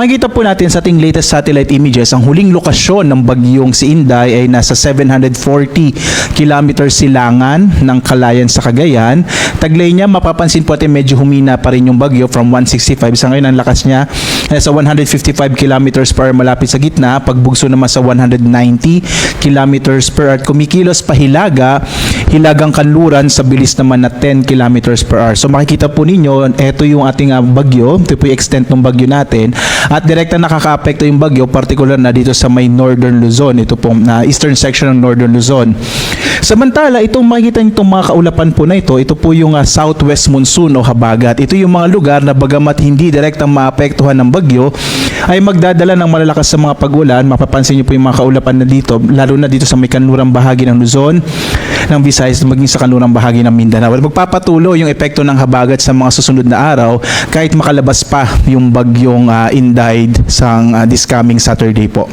Makikita po natin sa ating latest satellite images, ang huling lokasyon ng bagyong si Inday ay nasa 740 kilometers silangan ng Calayan sa Cagayan. Taglay niya, mapapansin po natin medyo humina pa rin yung bagyo from 165. Sa ngayon, ang lakas niya sa 155 kilometers per hour malapit sa gitna. Pagbugso naman sa 190 kilometers per hour. Kumikilos pa hilagang kanluran sa bilis naman na 10 kilometers per hour. So makikita po ninyo, ito yung ating bagyo. Ito po yung extent ng bagyo natin. At direkta nakaka-apekto yung bagyo, particular na dito sa may Northern Luzon. Ito pong eastern section ng Northern Luzon. Samantala, itong makikita nyo itong mga kaulapan po na ito po yung southwest monsoon o habagat. Ito yung mga lugar na bagamat hindi direktang maapektuhan ng bagyo, ay magdadala ng malalakas sa mga pag-ulan. Mapapansin nyo po yung mga kaulapan na dito, lalo na dito sa may kanlurang bahagi ng Luzon, ng Visayas, maging sa kanlurang bahagi ng Mindanao. Magpapatuloy yung epekto ng habagat sa mga susunod na araw kahit makalabas pa yung bagyong Inday sa this coming Saturday po.